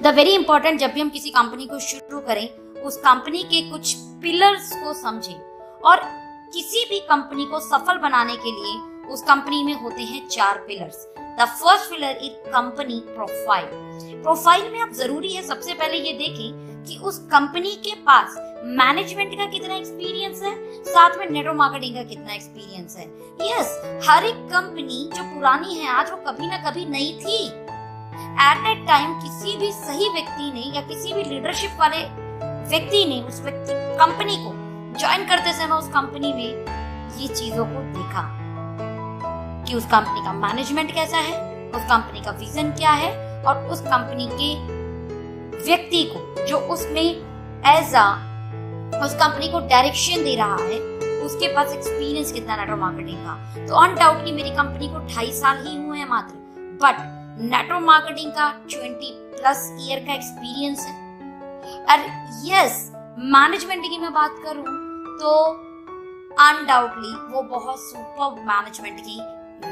The very important, जब भी हम किसी कंपनी को शुरू करें उस कंपनी के कुछ पिलर्स को समझें। और किसी भी कंपनी को सफल बनाने के लिए उस कंपनी में होते हैं 4 pillars. The first pillar is company profile. Profile में अब जरूरी है सबसे पहले ये देखें कि उस कंपनी के पास मैनेजमेंट का कितना एक्सपीरियंस है, साथ में नेटवर्क मार्केटिंग का कितना एक्सपीरियंस है। यस, हर एक कंपनी जो पुरानी है आज वो कभी ना कभी नई थी। एट ए टाइम किसी भी सही व्यक्ति ने या किसी भी लीडरशिप वाले व्यक्ति ने उस व्यक्ति कंपनी को ज्वाइन करते समय उस कंपनी में ये चीजों को देखा कि उस कंपनी का मैनेजमेंट कैसा है, उस कंपनी का विजन क्या है, और उस कंपनी के व्यक्ति को जो उसमें एज अ उस कंपनी को डायरेक्शन दे रहा है उसके पास एक्सपीरियंस कितना नेटवर्क मार्केटिंग का। तो अनडाउटली मेरी कंपनी को 2.5 साल ही हुए हैं मात्र, बट नेटवर्क मार्केटिंग का 20+ ईयर का एक्सपीरियंस है। और यस, मैनेजमेंट की मैं बात करूं तो अनडाउटली वो बहुत सुपर मैनेजमेंट की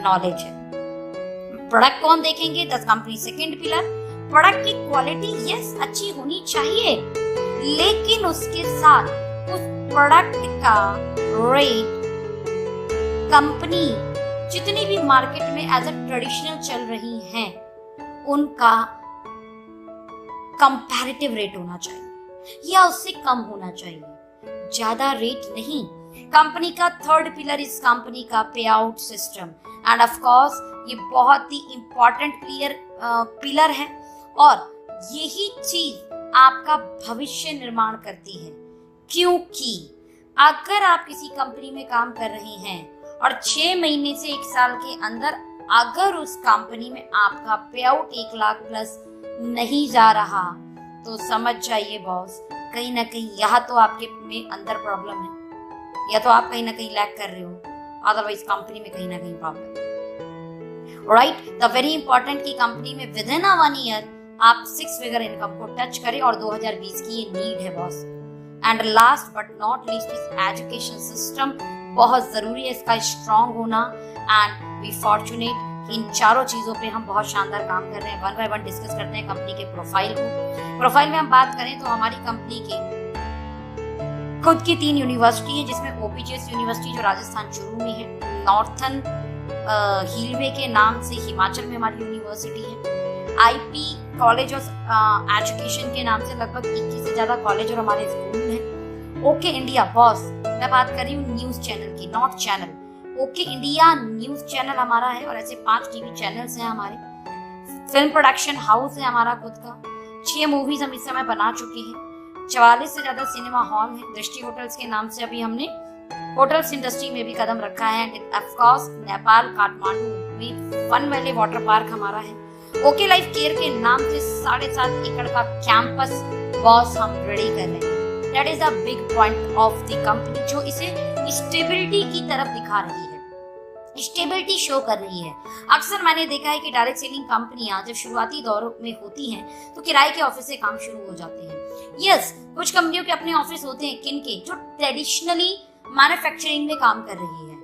नॉलेज है। प्रोडक्ट कौन देखेंगे, the company second pillar. Product की क्वालिटी यस अच्छी होनी चाहिए, लेकिन उसके साथ उस प्रोडक्ट का रेट कंपनी जितनी भी मार्केट में एज अ ट्रेडिशनल चल रही हैं उनका कंपैरेटिव रेट होना चाहिए या उससे कम होना चाहिए, ज्यादा रेट नहीं। कंपनी का थर्ड पिलर इस कंपनी का पे out system, end of course ये बहुत ही इंपॉर्टेंट पिलर है और यही चीज आपका भविष्य निर्माण करती है। क्योंकि अगर आप किसी कंपनी में काम कर रहे हैं और 6 महीने से 1 साल के अंदर अगर उस कंपनी में आपका पे आउट 1 लाख प्लस नहीं जा रहा तो समझ जाइए बॉस, कहीं ना कहीं यहाँ तो आपके में अंदर प्रॉब्लम है, या तो आप कहीं ना कहीं लैग कर रहे हो, अदरवाइज कंपनी में कहीं ना कहीं problem. Right, the very important की कंपनी में विद इन 1 ईयर आप 6 फिगर इनकम को टच करें, और 2020 की ये नीड है boss. And last but not least is education system, बहुत जरूरी है इसका स्ट्रॉन्ग होना। एंड वी फॉर्चुनेट कि इन चारों चीजों पे हम बहुत शानदार काम कर रहे हैं। 1 बाय 1 डिस्कस करते हैं कंपनी के प्रोफाइल को। प्रोफाइल में हम बात करें तो हमारी कंपनी की खुद की 3 यूनिवर्सिटी है, जिसमें ओपीजीएस यूनिवर्सिटी जो राजस्थान चूरू में है, नॉर्थन हिलवे के नाम से हिमाचल में हमारी यूनिवर्सिटी है, आईपी कॉलेज ऑफ एजुकेशन के नाम से लगभग 21 से ज्यादा कॉलेज और हमारे स्कूल हैं। ओके इंडिया बॉस, मैं बात कर रही हूँ न्यूज चैनल की, not channel. Okay India news channel हमारा है और ऐसे 5 टीवी चैनल्स हैं हमारे। फिल्म प्रोडक्शन हाउस है हमारा खुद का। 6 मूवीज हम इस समय बना चुके हैं। 44 से ज्यादा सिनेमा हॉल है। दृष्टि होटल्स के नाम से अभी हमने होटल्स इंडस्ट्री में भी कदम रखा है। ऑफ कोर्स नेपाल काठमांडू में फन वैली वाटर पार्क हमारा है। ओके लाइफ केयर के नाम से 7.5 एकड़ का कैंपस बॉस हम रेडी कर रहे हैं। That is the big point of the company, जो इसे स्टेबिलिटी की तरफ दिखा रही है, स्टेबिलिटी शो कर रही है। अक्सर मैंने देखा है कि डायरेक्ट सेलिंग कंपनियां जब शुरुआती दौर में होती हैं तो किराए के ऑफिस से काम शुरू हो जाते हैं। यस, कुछ कंपनियों के अपने ऑफिस होते हैं किनके, जो ट्रेडिशनली मैन्युफैक्चरिंग में काम कर रही है,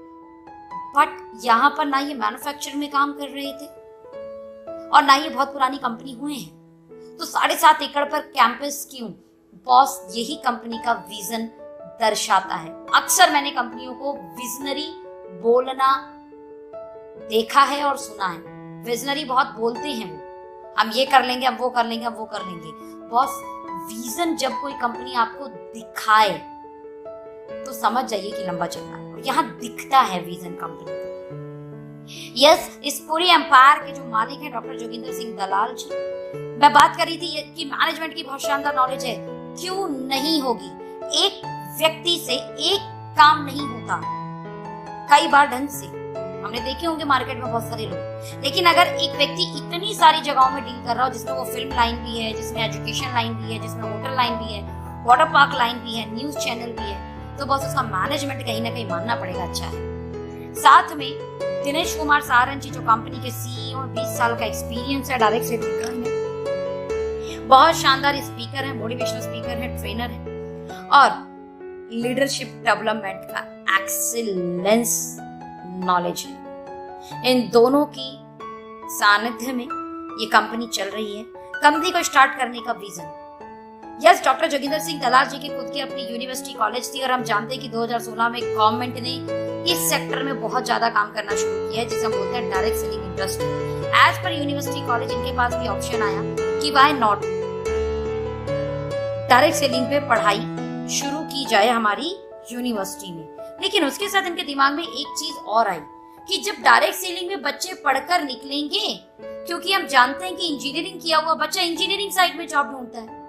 बट यहाँ पर ना ये मैन्युफैक्चरिंग में काम कर रहे थे और ना ये बहुत पुरानी कंपनी हुए हैं। तो 7.5 एकड़ पर कैंपस क्यों बॉस? यही कंपनी का विजन दर्शाता है। अक्सर मैंने कंपनियों को विजनरी बोलना देखा है और सुना है। विजनरी बहुत बोलते हैं वो, हम ये कर लेंगे, हम वो कर लेंगे, हम वो कर लेंगे। बॉस, विजन जब कोई कंपनी आपको दिखाए तो समझ जाइए कि लंबा चलना है। यहाँ दिखता है विजन कंपनी का। यस, इस पूरी एम्पायर के जो मालिक हैं डॉक्टर जोगिंदर सिंह दलाल जी, मैं बात कर रही थी कि मैनेजमेंट की बहुत शानदार नॉलेज है। क्यों नहीं होगी? एक व्यक्ति से एक काम नहीं होता कई बार ढंग से। हमने देखे होंगे मार्केट में बहुत सारे लोग, लेकिन अगर एक व्यक्ति इतनी सारी जगहों में डील कर रहा हो, जिसमें वो फिल्म लाइन भी है, जिसमें एजुकेशन लाइन भी है, जिसमें होटल लाइन भी है, वाटर पार्क लाइन भी है, न्यूज चैनल भी है, तो बस उसका मैनेजमेंट कहीं ना कहीं मानना पड़ेगा अच्छा है। साथ में दिनेश कुमार सारन जी जो कंपनी के सीईओ, 20 साल का एक्सपीरियंस है डायरेक्ट सेलिंग में, बहुत शानदार स्पीकर है, मोटिवेशनल स्पीकर है, ट्रेनर है और लीडरशिप डेवलपमेंट का एक्सीलेंस नॉलेज है। इन दोनों की सानिध्य में ये कंपनी चल रही है। कंपनी को स्टार्ट करने का vision. Yes, doctor Joginder Singh Dalal ji की खुद की अपनी यूनिवर्सिटी कॉलेज थी और हम जानते हैं कि 2016 में गवर्नमेंट ने इस सेक्टर में बहुत ज्यादा काम करना शुरू किया है, जिसे हम बोलते हैं डायरेक्ट सेलिंग इंडस्ट्री। एज पर यूनिवर्सिटी कॉलेज इनके पास भी ऑप्शन आया कि व्हाई नॉट डायरेक्ट सेलिंग पे पढ़ाई शुरू की जाए हमारी यूनिवर्सिटी में। लेकिन उसके साथ इनके दिमाग में एक चीज और आई कि जब डायरेक्ट सेलिंग में बच्चे पढ़कर निकलेंगे, क्योंकि हम जानते हैं कि इंजीनियरिंग किया हुआ बच्चा इंजीनियरिंग साइड में जॉब ढूंढता है,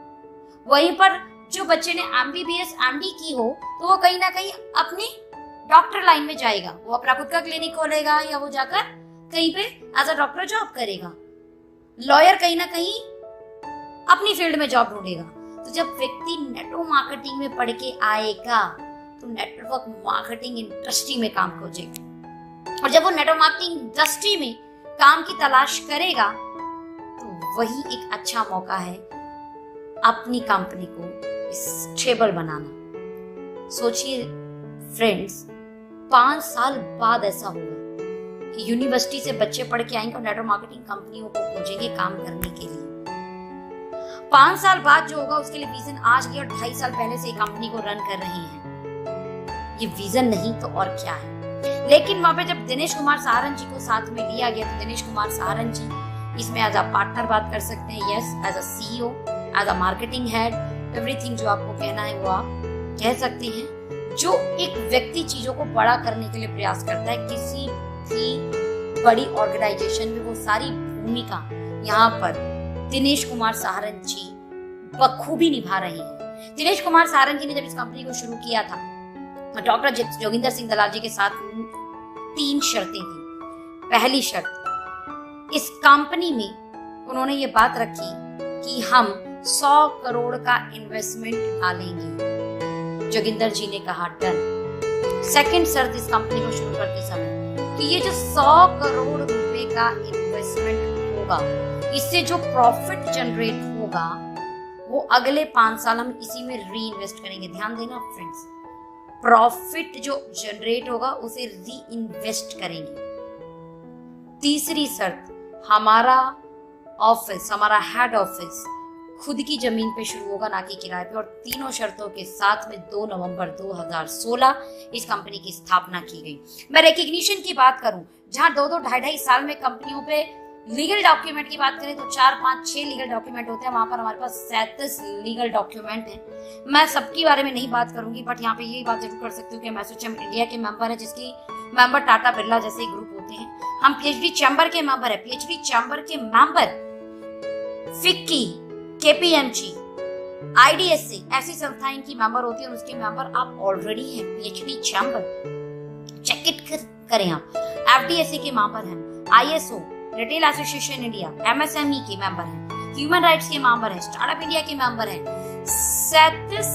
वहीं पर जो बच्चे ने एमबीबीएस एमडी की हो तो वो कहीं ना कहीं अपनी डॉक्टर लाइन में जाएगा, वो अपना खुद का क्लिनिक खोलेगा या वो जाकर कहीं पे एज अ डॉक्टर जॉब करेगा। लॉयर कहीं ना कहीं अपनी फील्ड में जॉब ढूंढेगा। तो जब व्यक्ति नेटवर्क मार्केटिंग में पढ़ के आएगा तो नेटवर्क मार्केटिंग इंडस्ट्री में काम खोजेगा, और जब वो नेटवर्क मार्केटिंग इंडस्ट्री में काम की तलाश करेगा तो वही एक अच्छा मौका है अपनी कंपनी को स्टेबल बनाना। सोचिए फ्रेंड्स, 5 साल बाद ऐसा होगा कि यूनिवर्सिटी से बच्चे पढ़ के आएंगे और नेटवर्क मार्केटिंग कंपनियों को खोजेंगे काम करने के लिए। 5 साल बाद जो होगा उसके लिए विजन आज की और 2.5 साल पहले से कंपनी को रन कर रही है। ये विजन नहीं तो और क्या है। लेकिन वहां पे जब दिनेश कुमार सहारन जी को साथ में लिया गया तो दिनेश कुमार सहारन जी इसमें एज अ पार्टनर बात कर सकते हैं, yes, as a CEO, as a marketing head, everything जो आपको कहना है वो आप कह सकते हैं। जो एक व्यक्ति चीजों को बड़ा करने के लिए प्रयास करता है, किसी भी बड़ी ऑर्गेनाइजेशन में वो सारी भूमिका यहाँ पर दिनेश कुमार सहारन जी बखूबी निभा रहे हैं। दिनेश कुमार सहारन जी ने जब इस कंपनी को शुरू किया था, डॉक्टर जोगिंदर सिंह दलाल जी के साथ 3 शर्तें थी। पहली शर्त, इस कंपनी में उन्होंने ये बात रखी कि हम 100 करोड़ का इन्वेस्टमेंट डालेंगे। जोगिंदर जी ने कहा डन। सेकंड शर्त इस कंपनी को शुरू करते समय कि ये जो 100 करोड़ रुपए का इन्वेस्टमेंट होगा, इससे जो प्रॉफिट जनरेट होगा वो अगले 5 साल हम इसी में री इन्वेस्ट करेंगे। ध्यान देना फ्रेंड्स, प्रॉफिट जो जनरेट होगा उसे री इन्वेस्ट करेंगे। तीसरी शर्त, हमारा ऑफिस, हमारा हेड ऑफिस खुद की जमीन पे शुरू होगा, ना कि किराए पे। और तीनों शर्तों के साथ में 2 नवंबर 2016 इस कंपनी की स्थापना की गई। मैं रिकग्निशन की बात करूं, जहां 2-2, 2.5 साल में कंपनियों पे लीगल डॉक्यूमेंट की बात करें तो 4, 5, 6 लीगल डॉक्यूमेंट होते हैं, वहां पर हमारे पास 37 लीगल डॉक्यूमेंट हैं। मैं सबके बारे में नहीं बात करूंगी, बट यहाँ पे यही बात जरूर कर सकती हूँ कि एसोचैम इंडिया के मेंबर है, जिसकी मेंबर टाटा बिरला जैसे ग्रुप होते हैं। हम पीएचडी चैम्बर के मेंबर है, पीएचडी चैम्बर के मेंबर फिक्की, केपीएमजी, आईडीएससी ऐसी संस्थाएं इनकी मेंबर होती है और उसके मेंबर आप ऑलरेडी हैं। पीएचडी चैम्बर चेक इट करें आप। एफडीएससी के मेंबर हैं, ISO, retail association India, MSME के मेंबर हैं, ह्यूमन राइट्स के मेंबर हैं, स्टार्टअप इंडिया के मेंबर हैं। 37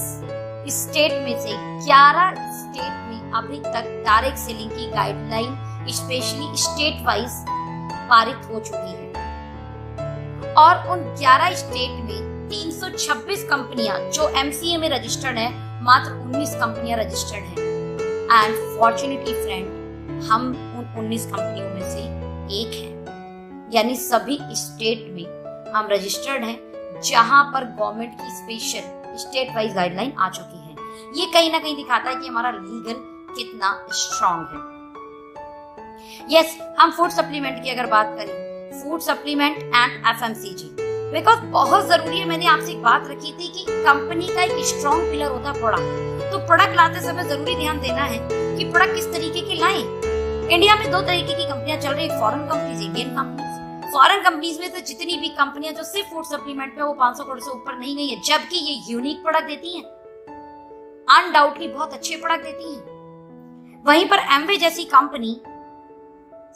स्टेट में से 11 स्टेट में अभी तक डायरेक्ट सेलिंग की गाइडलाइन स्पेशली स्टेट वाइज पारित हो चुकी है, और उन 11 स्टेट में 326 कंपनियां जो एमसीए में रजिस्टर्ड है, मात्र 19 कंपनियां रजिस्टर्ड हैं। एंड फॉर्चुनेटली फ्रेंड, हम उन 19 कंपनियों में से एक हैं, यानी सभी स्टेट में हम रजिस्टर्ड हैं जहां पर गवर्नमेंट की स्पेशल स्टेट वाइज गाइडलाइन आ चुकी है। ये कहीं ना कहीं दिखाता है कि हमारा लीगल कितना स्ट्रांग है। यस, हम फूड सप्लीमेंट की अगर बात करें, food supplement and FMCG, because बहुत जरूरी है। मैंने आपसे एक बात रखी थी कि कंपनी का एक स्ट्रांग पिलर होता है प्रोडक्ट। तो प्रोडक्ट लाते समय जरूरी ध्यान देना है कि प्रोडक्ट किस तरीके के लाएं। इंडिया में 2 तरीके की कंपनियां चल रही है, foreign companies, Indian companies. Foreign companies में तो जितनी भी कंपनियां जो सिर्फ फूड सप्लीमेंट पे वो 500 करोड़ से ऊपर नहीं गई है, जबकि ये यूनिक प्रोडक्ट देती हैं, अनडाउटली बहुत अच्छे प्रोडक्ट देती हैं। वहीं पर एमवे जैसी कंपनी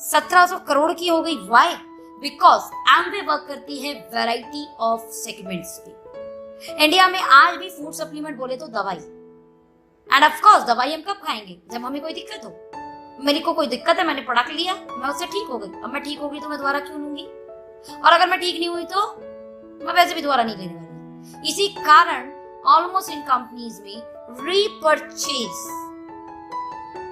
1700 करोड़ की हो गई। व्हाई? बिकॉज एमवे वर्क करती है वैरायटी ऑफ सेगमेंट्स पे। इंडिया में आज भी फूड सप्लीमेंट बोले तो दवाई, एंड ऑफ कोर्स दवाई हम कब खाएंगे? जब हमें कोई दिक्कत हो। मेरे को कोई दिक्कत है, मैंने प्रोडक्ट लिया, मैं उससे ठीक हो गई। अब मैं ठीक हो गई तो मैं दोबारा क्यों लूंगी? और अगर मैं ठीक नहीं हुई तो मैं वैसे भी दोबारा नहीं लेने वाली। इसी कारण ऑलमोस्ट इन कंपनीज में रीपरचेज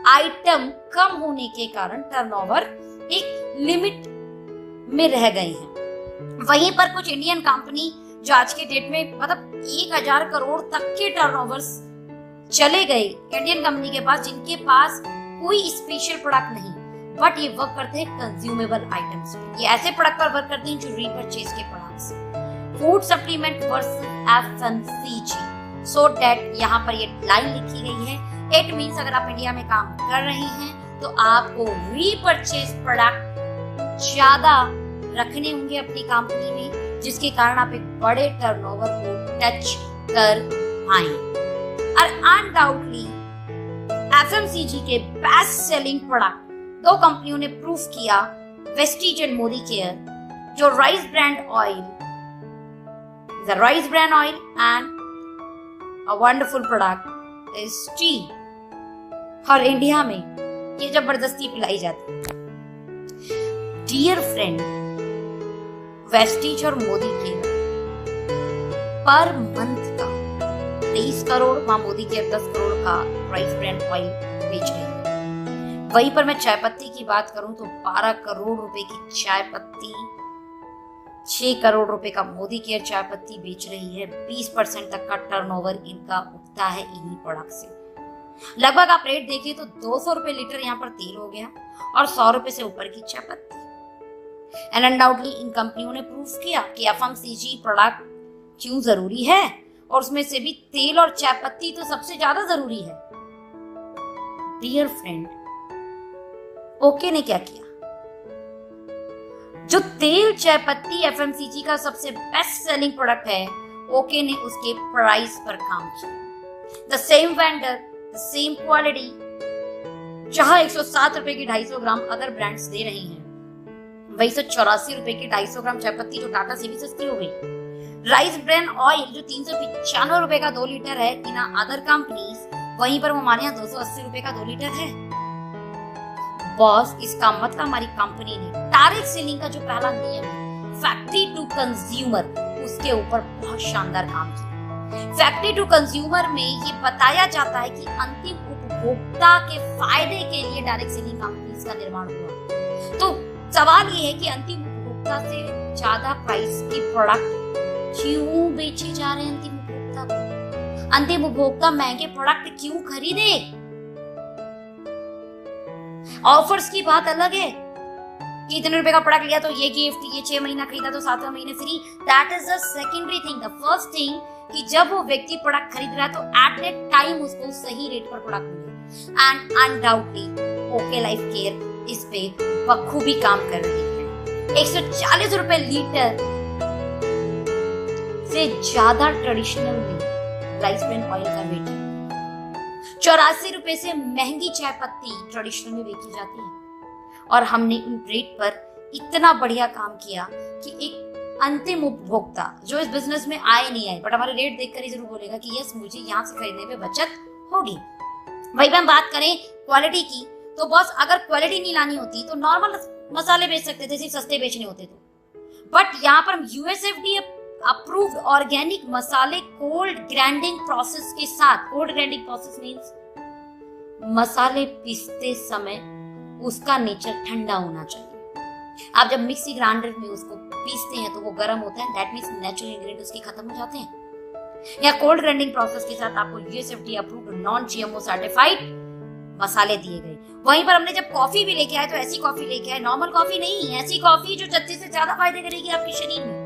आइटम कम होने के कारण टर्नओवर एक लिमिट में रह गए हैं। वहीं पर कुछ इंडियन कंपनी जो आज के डेट में मतलब 1000 करोड़ तक के टर्नओवर्स चले गए इंडियन कंपनी के पास, जिनके पास कोई स्पेशल प्रोडक्ट नहीं, बट ये वर्क करते हैं कंज्यूमेबल आइटम्स पे। ये ऐसे प्रोडक्ट पर वर्क करते हैं जो रीपरचेज के products, food supplement versus FMCG, so that यहाँ पर ये लाइन लिखी गई है। इट मीन्स अगर आप इंडिया में काम कर रहे हैं तो आपको रीपरचेज प्रोडक्ट ज्यादा रखने होंगे अपनी कंपनी में, जिसके कारण आप एक बड़े टर्नओवर को टच कर पाएं। और अनडाउटली एफएमसीजी के बेस्ट सेलिंग प्रोडक्ट दो कंपनियों ने प्रूव किया, वेस्टीज एंड मोदी केयर, जो rice brand oil, the rice brand oil and a wonderful product is T. और इंडिया में ये जबरदस्ती पिलाई जाती है। डियर फ्रेंड, वेस्टीज और मोदी केयर पर मंथ का 23 करोड़, वहां मोदी केयर 10 करोड़ का राइस ब्रांड ऑयल बेच रही है। वहीं पर मैं चाय पत्ती की बात करूं तो 12 करोड़ रुपए की चाय पत्ती, 6 करोड़ रुपए का मोदी केयर चाय पत्ती बेच रही है। 20% तक का टर्नओवर इनका उठता है इन्हीं प्रोडक्ट से। लगभग आप रेट देखिए तो 200 रुपए लीटर यहाँ पर तेल हो गया और 100 रुपए से ऊपर की चाय पत्ती। एंड अनडाउटली इन कंपनियों ने प्रूव किया कि एफएमसीजी प्रोडक्ट क्यों जरूरी है, और उसमें से भी तेल और चाय पत्ती तो सबसे ज्यादा जरूरी है। डियर फ्रेंड, ओके ने क्या किया? जो तेल चाय पत्ती एफएमसीजी का सबसे बेस्ट सेलिंग प्रोडक्ट है, ओके ने उसके प्राइस पर काम किया। The same vendor, the same quality, जहां 107 रुपए की 250 ग्राम अदर ब्रांड्स दे रही हैं, वही 184 रुपए की 250 ग्राम चाय पत्ती जो टाटा से भी सस्ती हो गई। राइस ब्रांड ऑयल जो 395 रुपए का 2 लीटर है इन अदर कंपनीज, वहीं पर वो हमारे यहाँ 280 रुपए का 2 लीटर है। बॉस, इसका मतलब हमारी कंपनी ने डायरेक्ट सेलिंग का जो पहला नियम है, फैक्ट्री टू कंज्यूमर, उसके ऊपर बहुत शानदार काम किया। फैक्ट्री टू कंज्यूमर में ये बताया जाता है कि अंतिम उपभोक्ता के फायदे के लिए डायरेक्ट सेलिंग कंपनीज का निर्माण हुआ। तो सवाल ये है कि अंतिम उपभोक्ता से ज्यादा प्राइस के प्रोडक्ट क्यों बेचे जा रहे हैं अंतिम उपभोक्ता को? अंतिम उपभोक्ता महंगे प्रोडक्ट क्यों खरीदे? ऑफर्स की बात अलग है कि इतने रुपए का प्रोडक्ट लिया तो ये गिफ्ट, ये 6 महीना खरीदा तो 7वां महीने free. That is the secondary thing. The first thing कि जब वो व्यक्ति प्रोडक्ट खरीद रहा है तो एट दैट टाइम उसको सही रेट पर प्रोडक्ट मिले। And undoubtedly okay life care इस पे बखूबी काम कर रही है। 140 रुपए लीटर से ज्यादा ट्रेडिशनल में राइस ब्रांड ऑयल का रेट है। 84 रुपए से महंगी चाय पत्ती ट्रेडिशनल में बेची जाती है, और हमने इन रेट पर इतना बढ़िया काम किया कि एक अंतिम उपभोक्ता जो इस बिजनेस में आए नहीं आए, बट हमारे रेट देखकर ही जरूर बोलेगा कि यस, मुझे यहाँ से खरीदने पे बचत होगी। वही हम बात करें क्वालिटी की, तो बॉस अगर क्वालिटी नहीं लानी होती तो नॉर्मल मसाले बेच सकते थे, सिर्फ सस्ते बेचने होते तो। बट यहाँ पर हम यूएसएफडीए अप्रूव्ड ऑर्गेनिक मसाले कोल्ड ग्राइंडिंग प्रोसेस के साथ, कोल्ड ग्राइंडिंग प्रोसेस मींस मसाले पीसते समय उसका नेचर ठंडा होना चाहिए। आप जब मिक्सी ग्राइंडर में उसको पीसते हैं तो वो गर्म होता है, दैट मींस नेचुरल इंग्रेडिएंट उसके खत्म हो जाते हैं। या कोल्ड ग्राइंडिंग प्रोसेस के साथ आपको USFDA approved non GMO certified मसाले दिए गए। वहीं पर हमने जब कॉफी भी लेके आए तो ऐसी कॉफी लेके आए, नॉर्मल कॉफी नहीं, ऐसी कॉफी जो 36 से ज्यादा फायदे करेगी आपके शरीर में।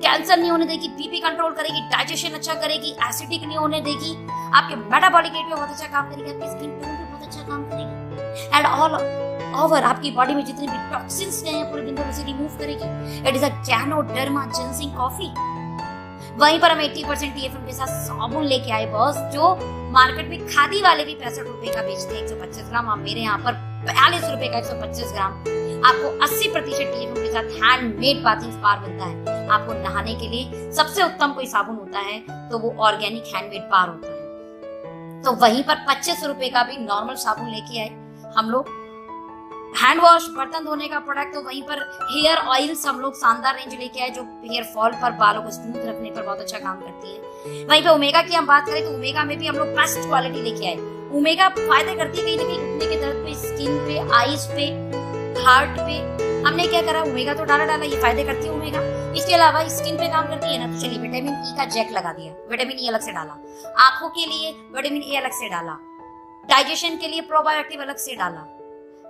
कैंसर नहीं होने देगी, बीपी कंट्रोल करेगी, डाइजेशन अच्छा करेगी, एसिडिक नहीं होने देगी, आपके मेटाबॉलिक रेट पे बहुत अच्छा काम करेगी, आपकी स्किन टोन पे बहुत अच्छा काम करेगी, एंड ऑल ओवर आपकी बॉडी में जितने भी टॉक्सिन्स हैं पूरे दिन भर उसे रिमूव करेगी। It is a ganoderma ginseng coffee. वहीं पर हम 80% टीएफएम के साथ साबुन लेके आए बॉस, जो मार्केट में खादी वाले भी 65 रुपए का बेचते हैं 125 ग्राम, हम मेरे यहाँ पर 42 रुपए का 125 ग्राम। आपको 80% टीएफएम के साथ हैंडमेड बाथिंग बार मिलता है। आपको नहाने के लिए सबसे उत्तम कोई साबुन होता है तो वो ऑर्गेनिक हैंडमेड बार होता है। तो वहीं पर 25 रुपए का भी नॉर्मल साबुन लेके आए हम लोग। हैंड वॉश, बर्तन धोने का प्रोडक्ट, तो वहीं पर हेयर ऑयल्स हम लोग शानदार रेंज लेके आए जो हेयर फॉल पर, बालों को स्मूथ रखने पर बहुत अच्छा काम करती है। वहीं पे ओमेगा की हम बात करें तो ओमेगा में भी हम लोग बेस्ट क्वालिटी लेके आए। ओमेगा फायदे करती है कहीं ना कहीं घुटने के दर्द पे, स्किन पे, आईज पे, हार्ट पे, हमने क्या करा, ओमेगा तो डाला, ये फायदे करती है ओमेगा। इसके अलावा स्किन पे काम करती है ना, तो चलिए विटामिन ई का जैक लगा दिया, विटामिन ई अलग से डाला, आंखों के लिए विटामिन ए अलग से डाला, डाइजेशन के लिए प्रोबायोटिक अलग से डाला,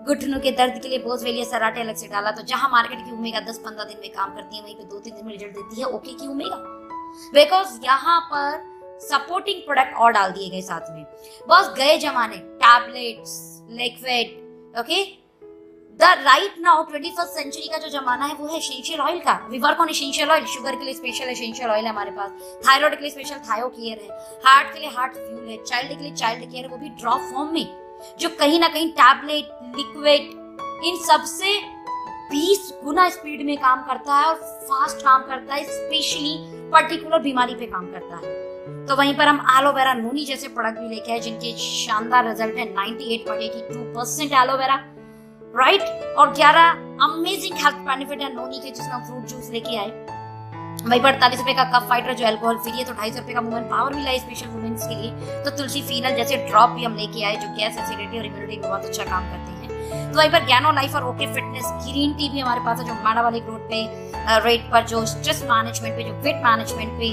घुटनों के दर्द के लिए बोसवेलिया सराटे अलग से डाला। तो जहां मार्केट की ओमेगा 10-15 दिन में काम करती है, वहीं पे 2-3 दिन में रिजल्ट देती है ओके की ओमेगा, बिकॉज यहाँ पर सपोर्टिंग प्रोडक्ट और डाल दिए गए साथ में। बस गए जमाने tablets, liquid, okay. The right now 21st century का जो जमाना है वो है एसेंशियल ऑयल का। We work on essential oil. Sugar के लिए स्पेशल एसेंशियल ऑयल है हमारे पास, थायराइड के लिए स्पेशल थायो केयर है, हार्ट के लिए हार्ट फ्यूल है, चाइल्ड के लिए चाइल्ड केयर है, वो भी ड्रॉप फॉर्म में, जो कहीं ना कहीं टैबलेट, लिक्विड, इन सबसे 20 गुना स्पीड में काम करता है और फास्ट काम करता है, स्पेशली पर्टिकुलर बीमारी पे काम करता है। तो वहीं पर हम एलोवेरा नोनी जैसे प्रोडक्ट भी लेके आए, जिनके शानदार रिजल्ट है, 98.82% एलोवेरा, राइट, और 11 अमेजिंग हेल्थ बेनिफिट है नोनी के, जिसमें हम फ्रूट जूस लेके आए। वहीं पर 48 रुपए का कप फाइटर जो अल्कोहल फ्री है, तो 250 रुपए का वुमेन पावर भी लाए स्पेशल वुमेन्स के लिए। तो तुलसी फीनल जैसे ड्रॉप भी हम लेके आए, जो गैस, एसिडिटी और इम्यूनिटी में बहुत अच्छा काम करते हैं। तो वहीं पर ज्ञानो लाइफ और ओके फिटनेस ग्रीन टी भी हमारे पास है, जो माड़ा वाले रोड पे रेट पर, जो स्ट्रेस मैनेजमेंट पे, जो वेट मैनेजमेंट पे,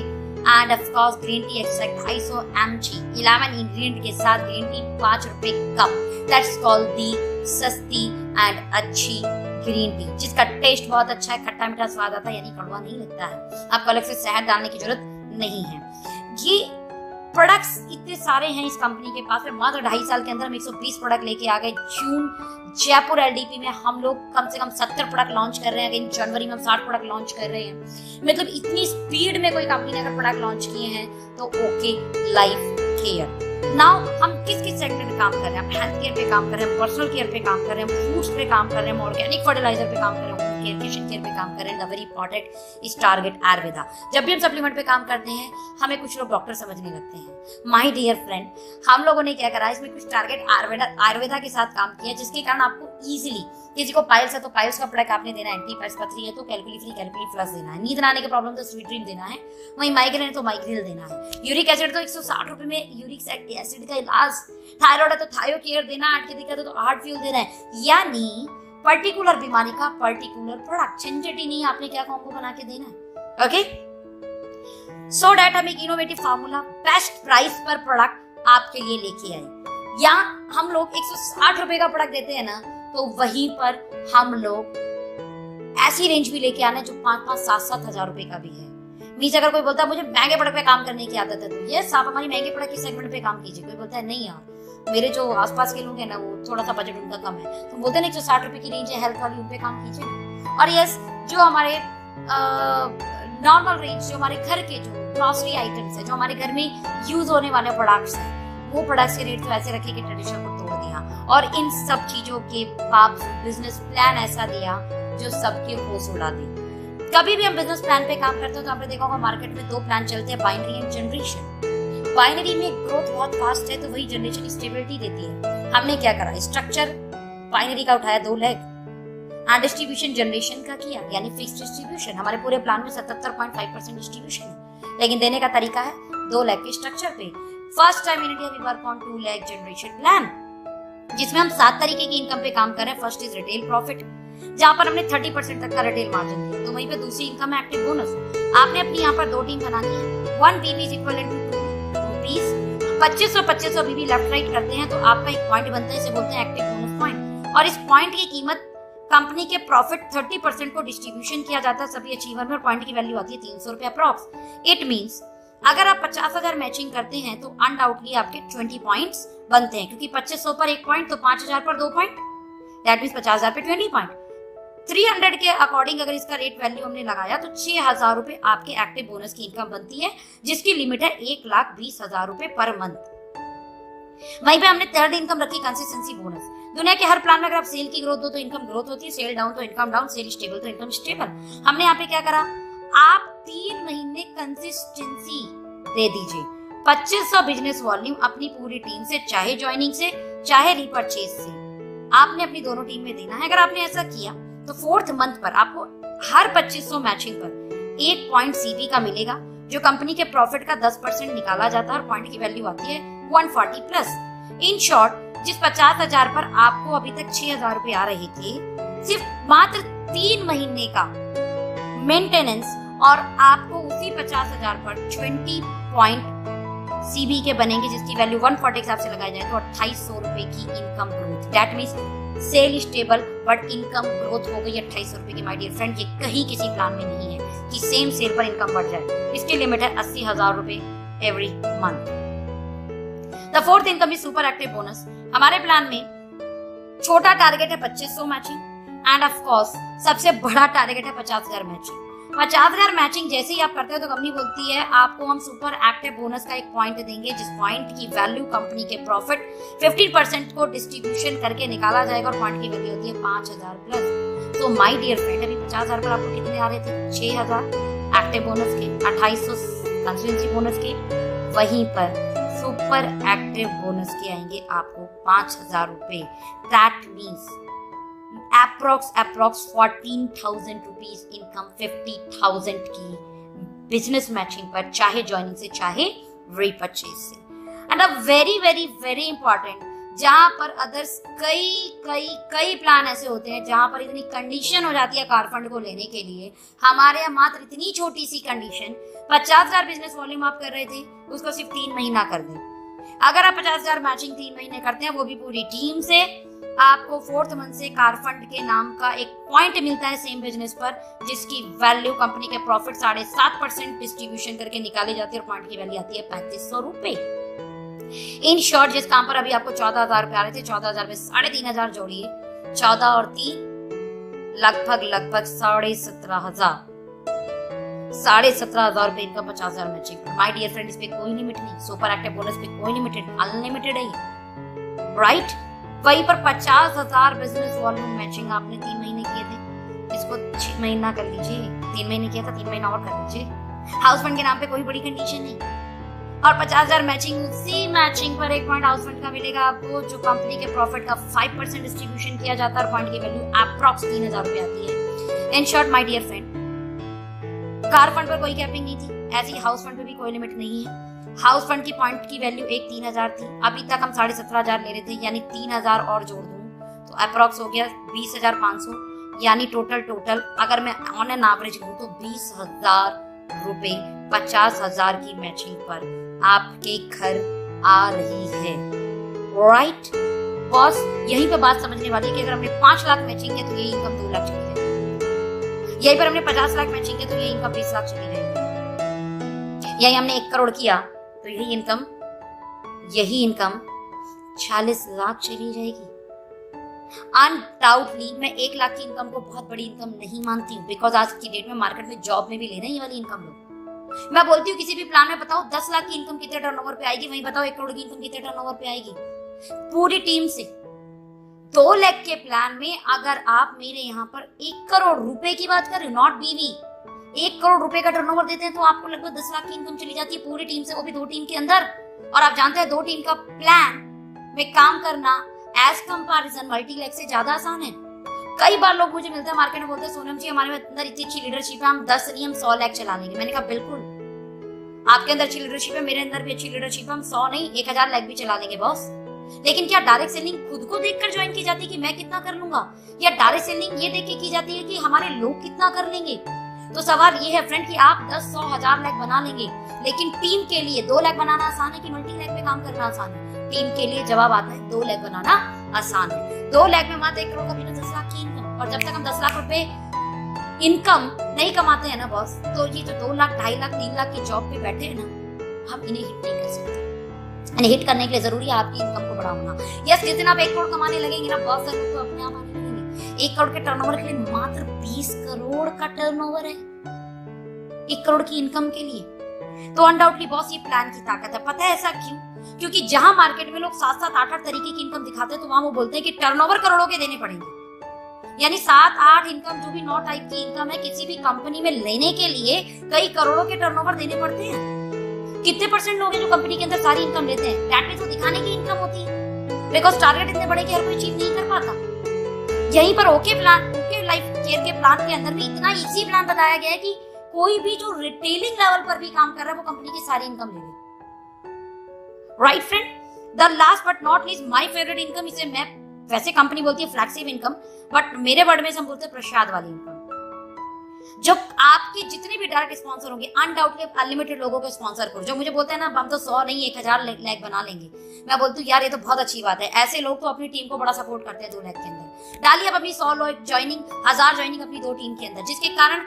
end of course green tea extract 250 mg 11 ingredient के साथ ग्रीन टी 5 रुपए कप। दैट्स कॉल्ड दी सस्ती एंड अच्छी ग्रीन टी, जिसका टेस्ट बहुत अच्छा है, खट्टा मीठा स्वाद आता है, यानी कड़वा नहीं लगता है। आपको अलग से शहद डालने की जरूरत नहीं है। ये प्रोडक्ट्स इतने सारे हैं इस कंपनी के पास में, मात्र 2.5 साल के अंदर हम 120 प्रोडक्ट लेके आ गए। जून जयपुर एलडीपी में हम लोग कम से कम 70 प्रोडक्ट लॉन्च कर रहे हैं, अगेन जनवरी में हम 60 प्रोडक्ट लॉन्च कर रहे हैं। मतलब इतनी स्पीड में कोई कंपनी ने अगर प्रोडक्ट लॉन्च किए हैं तो ओके लाइफ केयर। नाउ हम किस किस सेगमेंट में काम कर रहे हैं, हम हेल्थ केयर पे काम कर रहे हैं, पर्सनल केयर पे काम कर रहे हैं, फ्रूट्स पे काम कर रहे हैं, ऑर्गेनिक फर्टिलाइजर पे काम कर रहे हैं, केयर, किचन केयर पे काम कर रहे हैं। The very important is target Ayurveda. जब भी हम सप्लीमेंट पे काम करते हैं, हमें कुछ लोग डॉक्टर समझने लगते हैं। माय डियर फ्रेंड, हम लोगों ने क्या करा, इसमें कुछ टारगेट आयुर्वेदा के साथ काम किया, जिसके कारण आपको इजीली, किसी को पाइल्स है तो पाइल्स का प्रोडक्ट आपने देना है, एंटी पाइल्स पथरी है तो कैलकुली प्लस देना है, नींद आने के प्रॉब्लम तो स्वीट ड्रीम देना है, वहीं माइग्रेन है तो माइग्रेल देना है, यूरिक एसिड तो 160 रुपए में यूरिक एसिड का इलाज, थायराइड है तो थायो केयर देना, हार्ट की दिक्कत है तो हार्ट फ्यूल देना है। यानी पर्टिकुलर बीमारी का पर्टिकुलर प्रोडक्ट, झंझट ही नहीं, आपने क्या कॉम्बो बना के देना है, ओके। सो डैट हम एक इनोवेटिव फार्मूला बेस्ट प्राइस पर प्रोडक्ट आपके लिए लेके आए। या हम लोग 160 रुपए का प्रोडक्ट देते हैं ना, तो वहीं पर हम लोग ऐसी रेंज भी लेके आना जो 5-5, 7-7 हजार रुपए का भी है। मीन्स अगर कोई बोलता है मुझे महंगे प्रोडक्ट पे काम करने की आदत है, तो यस आप हमारी महंगे प्रोडक्ट के सेगमेंट पे काम कीजिए। कोई बोलता है नहीं यार, मेरे जो आसपास के लोग हैं ना, वो थोड़ा सा बजट उनका कम है, तो बोलते हैं 160 रुपए की रेंज है हेल्थ वाली, उन पे काम कीजिए। और यस, जो हमारे नॉर्मल रेंज, जो हमारे घर के जो ग्रोसरी आइटम्स है, जो हमारे घर में यूज होने वाले प्रोडक्ट्स हैं, वो प्रोडक्ट्स के रेट तो ऐसे रखे कि ट्रेडिशन को तोड़ दिया। और इन सब चीजों के बावजूद बिजनेस प्लान ऐसा दिया जो सबके होश उड़ा दी। कभी भी हम बिजनेस प्लान पे काम करते हो तो आपने देखा होगा मार्केट में 2 प्लान चलते हैं, बाइनरी एंड जनरेशन। बाइनरी में ग्रोथ बहुत फास्ट है, तो वही जनरेशन स्टेबिलिटी देती है। हमने क्या करा, स्ट्रक्चर बाइनरी का उठाया 2 लेग, एंड डिस्ट्रीब्यूशन जनरेशन का किया, यानी फिक्स डिस्ट्रीब्यूशन। हमारे पूरे प्लान में 77.5% डिस्ट्रीब्यूशन है, लेकिन देने का तरीका है 2 लेग के स्ट्रक्चर पे। First time in India we work on 2 leg generation plan, जिसमें हम 7 तरीके की इनकम पे काम कर रहे हैं। फर्स्ट इज रिटेल प्रॉफिट, जहां पर हमने 30% तक का रिटेल मार्जिन दिया। तो वहीं पे दूसरी इनकम है एक्टिव बोनस। आपने अपनी यहाँ पर 2 टीम बनानी है, 1 BB is equivalent to 2 rupees. 2500 BB left right करते हैं तो आपका एक पॉइंट बनता है, इसे बोलते हैं एक्टिव बोनस पॉइंट। और इस पॉइंट की कीमत कंपनी के प्रॉफिट 30% को डिस्ट्रीब्यूशन किया जाता है सभी अचीवर में, और पॉइंट की वैल्यू आती है 300 रुपए अप्रॉक्स। इट मीन्स अगर आप 50,000 मैचिंग करते हैं तो अनडाउटली आपके 20 पॉइंट्स बनते हैं, क्योंकि 2500 पर 1 पॉइंट तो 5000 पर 2 पॉइंट, दैट मीन्स 50,000 पे 20 पॉइंट। 300 के अकॉर्डिंग अगर इसका रेट वैल्यू हमने लगाया तो 6,000 रुपए आपके एक्टिव बोनस की इनकम बनती है, जिसकी लिमिट है 1,20,000 रुपए पर मंथ। वहीं पे हमने थर्ड इनकम रखी कंसिस्टेंसी बोनस। दुनिया के हर प्लान में अगर आप सेल की ग्रोथ दो तो इनकम ग्रोथ होती है, सेल डाउन तो इनकम डाउन, सेल स्टेबल तो इनकम स्टेबल। हमने यहाँ पे क्या करा, आप 3 महीने कंसिस्टेंसी दे दीजिए। 2500 बिजनेस वॉल्यूम अपनी पूरी टीम से, चाहे ज्वाइनिंग से चाहे रीपरचेज से, आपने अपनी दोनों टीम में देना है। अगर आपने ऐसा किया तो 4th मंथ पर आपको हर 2500 मैचिंग पर 1 पॉइंट सीबी का मिलेगा, जो कंपनी के प्रॉफिट का 10% निकाला जाता है, और पॉइंट की वैल्यू आती है 140 प्लस। इन शॉर्ट, जिस 50,000 पर आपको अभी तक 6,000 रुपए आ रहे थे, सिर्फ मात्र 3 महीने का मेंटेनेंस और आपको उसी 50,000 पर 20 पॉइंट CB के बनेंगे, जिसकी वैल्यू 140 के हिसाब से लगाई जाए तो 2800 रुपए की income growth. That means sale stable but income growth हो गई 2800 रुपए की। माय डियर फ्रेंड, ये कहीं किसी प्लान में नहीं है कि सेम सेल पर इनकम बढ़ जाए। इसकी लिमिट है 80,000 रुपए every month. The fourth income is super active bonus. हमारे प्लान में छोटा टारगेट है 2500 मैचिंग एंड ऑफ कोर्स सबसे बड़ा टारगेट है 50,000 मैचिंग। 50,000 मैचिंग जैसे ही आप करते हो तो कंपनी बोलती है आपको हम सुपर एक्टिव बोनस का एक पॉइंट देंगे, जिस पॉइंट की वैल्यू कंपनी के प्रॉफिट 15% को डिस्ट्रीब्यूशन करके निकाला जाएगा और पॉइंट की वैल्यू होती है 5,000 प्लस। तो माय डियर फ्रेंड, अभी 50,000 पर आपको कितने आ रहे थे? 6,000 एक्टिव बोनस के, 2800 कंसल्टेंसी बोनस के, वहीं पर सुपर एक्टिव बोनस के आएंगे आपको 5,000 रुपए। That means approx 14,000 rupees income 50,000 की बिजनेस मैचिंग पर, चाहे ज्वाइनिंग से चाहे रीपरचेज से। And a very very very important, जहां पर अदर्स कई प्लान ऐसे होते हैं जहां पर इतनी कंडीशन हो जाती है कार फंड को लेने के लिए, हमारे यहाँ मात्र इतनी छोटी सी कंडीशन, 50,000 बिजनेस वॉल्यूम आप कर रहे थे उसको सिर्फ 3 महीना कर दें। अगर आप 50,000 मैचिंग 3 महीने करते हैं, वो भी पूरी टीम से, आपको 4th मंथ से कार फंड के नाम का एक पॉइंट मिलता है सेम बिजनेस पर, जिसकी वैल्यू कंपनी के प्रॉफिट 7.5% डिस्ट्रीब्यूशन करके निकाली जाती है और पॉइंट की वैल्यू आती है 3,500 रुपए। इन शॉर्ट, जिस काम पर अभी आपको 14,000 रुपए आ रहे थे, 14,000 में 3,500 जोड़िए, 14 और 3 लगभग 17,500, 17,500 रुपए इनका 50,000 मैचिंग। माय डियर फ्रेंड, इस पे कोई लिमिट नहीं, सुपर एक्टिव बोनस पे कोई लिमिटेड, अनलिमिटेड है राइट। वहीं पर 50,000 बिजनेस वॉल्यूम मैचिंग आपने 3 महीने किए थे, इसको 6 महीना कर लीजिए। 3 महीने किया था, 3 महीना और कर लीजिए। हाउस फंड के नाम पे कोई बड़ी कंडीशन नहीं, और 50,000 मैचिंग, उसी मैचिंग पर एक पॉइंट हाउस फंड का मिलेगा आपको, जो कंपनी के प्रॉफिट का 5% डिस्ट्रीब्यूशन किया जाता है और पॉइंट की वैल्यू अप्रॉक्स 3,000 रुपए आती है। In short my dear friend, car fund पर कोई कैपिंग नहीं थी, ऐसी हाउस फंड पर भी कोई लिमिट नहीं है। हाउस फंड की पॉइंट की वैल्यू 3,000 थी, अभी तक हम 17,500 ले रहे थे, यानी 3,000 और जोड़ दूं तो अप्रॉक्स हो गया 20,500, यानी टोटल अगर मैं ऑन एन एवरेज लूं तो 20,000 रुपए 50,000 की मैचिंग पर आपके घर आ रही है राइट। बॉस, यहीं पे बात समझने वाली है कि अगर हमने 5 लाख मैचिंग किया तो ये इनकम 2 लाख चली जाएगी, यहीं पर हमने 50 लाख मैचिंग किया तो ये इनकम 20 लाख चली जाएगी, यही हमने 1 करोड़ किया तो यही इनकम 40 लाख चली जाएगी। अनडाउटली मैं 1 लाख की इनकम को बहुत बड़ी इनकम नहीं मानती हूँ, बिकॉज आज की डेट में मार्केट में जॉब में भी ले रहे हैं ये वाली इनकम लोग। मैं बोलती हूँ किसी भी प्लान में बताओ 10 लाख की इनकम कितने टर्नओवर पे आएगी, वहीं बताओ 1 करोड़ की इनकम कितने टर्नओवर पे आएगी पूरी टीम से। 2 लाख के प्लान में अगर आप मेरे यहाँ पर 1 करोड़ रुपए की बात करें, नॉट बीवी, 1 करोड़ रुपए का टर्नओवर देते हैं तो आपको लगभग 10 लाख की इनकम चली जाती है पूरी टीम से, वो भी 2 टीम के अंदर। और आप जानते हैं 2 टीम का प्लान में काम करना एज कंपैरिजन मल्टीलैक से ज्यादा आसान है। कई बार लोग मुझे मिलते हैं मार्केट में, बोलते हैं सोनम जी हमारे अंदर इतनी अच्छी लीडरशिप है, हम 10 नहीं हम 100 लाख चला लेंगे। मैंने कहा बिल्कुल, आपके अंदर अच्छी लीडरशिप है, मेरे अंदर भी अच्छी लीडरशिप है, हम 100 नहीं 1,000 लाख भी चला लेंगे बॉस। लेकिन क्या डायरेक्ट सेलिंग खुद को देखकर ज्वाइन की जाती है कि मैं कितना कर लूंगा, या डायरेक्ट सेलिंग ये देख के की जाती है कि हमारे लोग कितना कर लेंगे? तो सवाल ये है फ्रेंड कि आप 10, 100, 1,000 लाख बना लेंगे, लेकिन टीम के लिए 2 लाख बनाना आसान है कि मल्टी लाख पे काम करना आसान है? टीम के लिए जवाब आता है 2 लाख बनाना आसान है। 2 लाख में मात्र 1 करोड़ का बिजनेस 10 लाख की इनकम, और जब तक हम 10 लाख रुपए इनकम नहीं कमाते हैं ना बॉस, तो ये जो 2 लाख 2.5 लाख 3 लाख की जॉब पे बैठे हैं ना, हम इन्हें हिट नहीं कर सकते। इन्हें हिट करने के लिए जरूरी है आपकी इनकम को बढ़ाना। यस, जिस दिन आप 1 करोड़ कमाने लगेंगे ना, बहुत सारे लोग तो अपने आप आने लगेंगे। 1 करोड़ के टर्नओवर के लिए मात्र 20 करोड़ का टर्नओवर है 1 करोड़ की इनकम के लिए। तो अनडाउटली बॉस, ये प्लान की ताकत है। पता है ऐसा क्यों? क्योंकि जहां मार्केट में लोग 7-7, 8-8 तरीके की इनकम दिखाते हैं, तो वहां वो बोलते हैं कि टर्नओवर करोड़ों के देने पड़ेंगे। यानी 7-8 इनकम, जो भी 9 टाइप की इनकम है, किसी भी कंपनी में लेने के लिए कई करोड़ों के टर्नओवर देने पड़ते हैं। कितने % लोग हैं जो कंपनी के अंदर सारी इनकम लेते हैं? दैट मींस वो दिखाने की इनकम होती है, बिकॉज टारगेट इतने बड़े कि हर कोई अचीव नहीं कर पाता। यहीं पर ओके लाइफ केयर के प्लान के अंदर भी इतना इजी प्लान बताया गया है कि कोई भी जो रिटेलिंग लेवल पर भी काम कर रहा है वो कंपनी की सारी इनकम ले ले। Right friend, the last but not least my favourite income, इसे मैं वैसे कंपनी बोलती है फ्लैगशिप इनकम, बट मेरे वर्ड में हम बोलते हैं प्रसाद वाली इनकम। जो आपके जितने भी डायरेक्ट स्पॉन्सर होंगे, अनडाउटली अनलिमिटेड लोगों को स्पॉन्सर करो। जो मुझे बोलते हैं ना हम तो 100 नहीं 1000 लाख बना लेंगे, मैं बोलती हूँ यार ये तो बहुत अच्छी बात है। ऐसे लोग तो अपनी टीम को बड़ा सपोर्ट करते हैं 2 लाख के अंदर। डालिए आप अपनी 100 लोग ज्वाइनिंग, 1000 ज्वाइनिंग अपनी 2 टीम के अंदर, जिसके कारण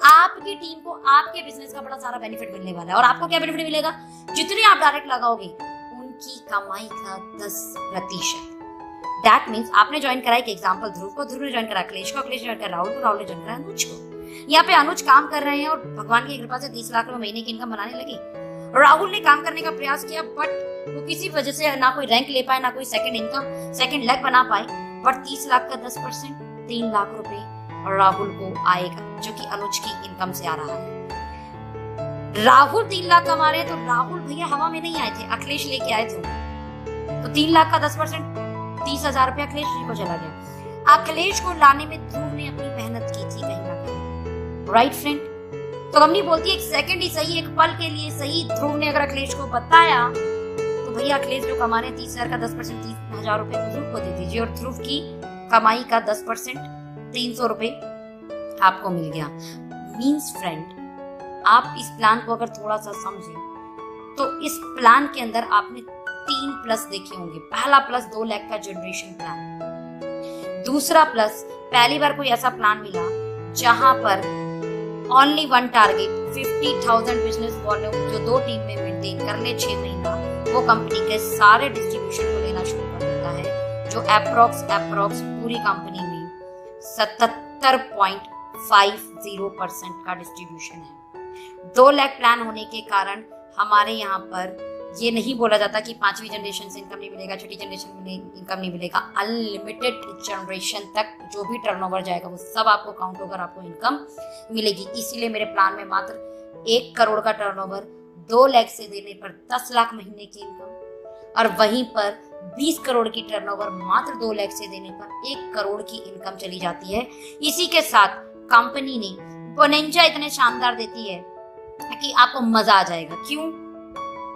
आपकी टीम को आपके बिजनेस का बड़ा सारा बेनिफिट मिलने वाला है। और आपको क्या बेनिफिट मिलेगा? जितने आप डायरेक्ट लगाओगे उनकी कमाई का 10%। दैट मीन्स आपने ज्वाइन करा एक एग्जाम्पल ध्रुव को, ध्रुव ने ज्वाइन करा अखिलेश को, अखिलेश ने ज्वाइन करा राहुल को, राहुल ने ज्वाइन करा अनुज को। यहाँ पे अनुज काम कर रहे हैं और भगवान की कृपा से 30 लाख रुपए महीने की इनकम बनाने लगे। राहुल ने काम करने का प्रयास किया बट वो किसी वजह से ना कोई रैंक ले पाए, ना कोई सेकंड इनकम, सेकंड लेग बना पाए। बट 30 लाख का 10% 3 लाख रुपए और राहुल को आएगा, जो कि अनुज की इनकम से आ रहा है। राहुल 3 लाख कमा रहे हैं तो राहुल भैया हवा में नहीं आए थे, अखिलेश लेके आए थे। तो 3 लाख का 10% 30,000 रुपया अखिलेश जी को चला गया। अखिलेश को लाने में ध्रुव ने अपनी मेहनत की थी कहीं ना कहीं, राइट फ्रेंड। तो कंपनी बोलती है एक सेकंड ही सही, एक पल के लिए सही, ध्रुव ने अगर अखिलेश को बताया तो भैया अखिलेश जो कमा रहे हैं 30,000 का 10% 30,000 रुपए ध्रुव को दे दीजिए और ध्रुव की कमाई का 10% 300 रुपए आपको मिल गया। मीन्स फ्रेंड, आप इस प्लान को अगर थोड़ा सा समझे तो इस प्लान के अंदर आपने 3 प्लस देखे होंगे। पहला प्लस 2 लाख का जनरेशन प्लान। दूसरा प्लस, पहली बार कोई ऐसा प्लान मिला जहां पर ओनली 1 टारगेट 50,000 बिजनेस वॉल्यूम जो 2 टीम में मेंटेन कर ले 6 महीना, वो कंपनी के सारे डिस्ट्रीब्यूशन को लेना शुरू कर देता है, जो अप्रोक्स पूरी कंपनी में 77.50% का डिस्ट्रीब्यूशन है। 2 लाख प्लान होने के कारण हमारे यहाँ पर ये नहीं बोला जाता कि 5वीं जनरेशन से इनकम नहीं मिलेगा, छठी जनरेशन में इनकम नहीं मिलेगा। अनलिमिटेड जनरेशन तक जो भी टर्नओवर जाएगा वो सब आपको काउंट होकर आपको इनकम मिलेगी। इसीलिए मेरे प्लान में मात्र 1 करोड़ का टर्नओवर 2 लाख से देने पर 10 लाख महीने की इनकम, और वहीं पर 20 करोड़ की टर्नओवर मात्र 2 लाख से देने पर 1 करोड़ की इनकम चली जाती है। इसी के साथ कंपनी ने बोनेंजा इतने शानदार देती है कि आपको मजा आ जाएगा। क्यों?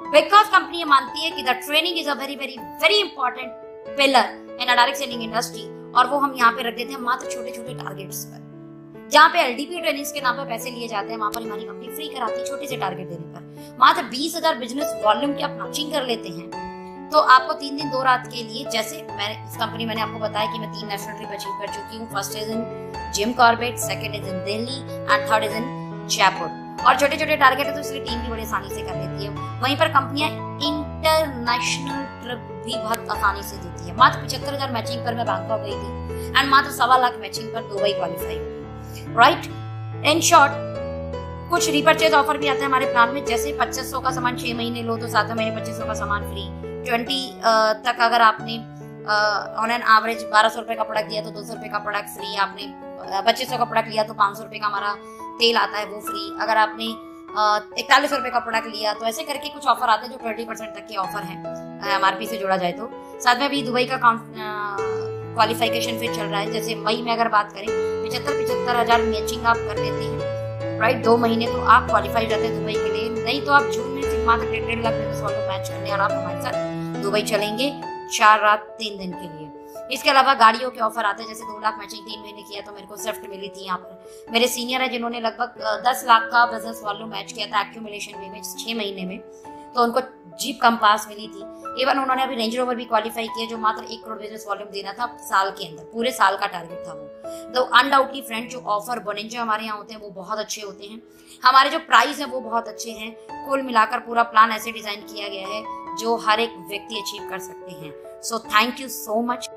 बिकॉज कंपनी ये मानती है कि the training is a very very very important pillar in a direct selling industry, और वो हम यहाँ पे रख देते हैं मात्र छोटे छोटे टारगेट्स पर। जहाँ पे एलडीपी ट्रेनिंग्स के नाम पे पैसे लिए जाते हैं, वहां पर हमारी कंपनी फ्री कराती है छोटे से टारगेट देने पर। मात्र 20,000 बिजनेस वॉल्यूम की आप मैचिंग कर लेते हैं तो आपको 3 दिन 2 रात के लिए, जैसे मैंने इस कंपनी मैंने आपको बताया कि मैं 3 नेशनल ट्रिप अचीव कर चुकी हूँ। First is in Jim Corbett, second is in Delhi and third is in Jaipur. और छोटे छोटे टारगेट है तो इसलिए टीम भी बड़ी आसानी से कर लेती है। वहीं पर कंपनियां इंटरनेशनल ट्रिप भी बहुत आसानी से देती है। मात्र 75,000 मैचिंग पर मैं बैंकॉक गई थी एंड मात्र 1.25 लाख मैचिंग पर दुबई क्वालिफाई हुई। राइट, इन शॉर्ट कुछ रीपरचेज ऑफर भी आते हैं हमारे प्लान में, जैसे 2500 का सामान 6 महीने लो तो 7वें महीने 2500 का सामान फ्री। 20 तक अगर आपने ऑन एन एवरेज 1200 रुपए का प्रोडक्ट दिया तो 200 रुपए का प्रोडक्ट फ्री। आपने 2500 का प्रोडक्ट लिया तो 500 रुपए का हमारा तेल आता है वो फ्री। अगर आपने 4100 रुपए का प्रोडक्ट लिया तो ऐसे करके कुछ ऑफर आते हैं जो 20% तक के ऑफर है एमआरपी से जोड़ा जाए तो। साथ में भी दुबई का क्वालिफिकेशन फिर चल रहा है। जैसे मई में अगर बात करें 75,000 मैचिंग आप कर लेते हैं, राइट, 2 महीने तो आप क्वालिफाई रहते हैं दुबई के लिए। नहीं तो आप जून में सिर्फ मात्र 1.5 लाख बिजनेस वॉल्यूम मैच करने और आप हमारे साथ दुबई चलेंगे 4 रात 3 दिन के लिए। इसके अलावा गाड़ियों के ऑफर आते हैं, जैसे 2 लाख मैचिंग 3 महीने किया तो मेरे को स्विफ्ट मिली थी। यहाँ पर मेरे सीनियर है जिन्होंने लगभग 10 लाख का बिजनेस वॉल्यूम मैच किया था एक्यूमुलेशन में 6 महीने में, तो उनको जीप कंपास मिली थी। इवन उन्होंने अभी रेंज रोवर भी क्वालिफाई किया जो मात्र 1 करोड़ बिजनेस वॉल्यूम देना था साल के अंदर, पूरे साल का टारगेट था वो। तो अनडाउटली फ्रेंड जो ऑफर बोनेंजा हमारे यहाँ होते हैं वो बहुत अच्छे होते हैं। हमारे जो प्राइस है वो बहुत अच्छे हैं। कुल मिलाकर पूरा प्लान ऐसे डिजाइन किया गया है जो हर एक व्यक्ति अचीव कर सकते हैं। So thank you so much.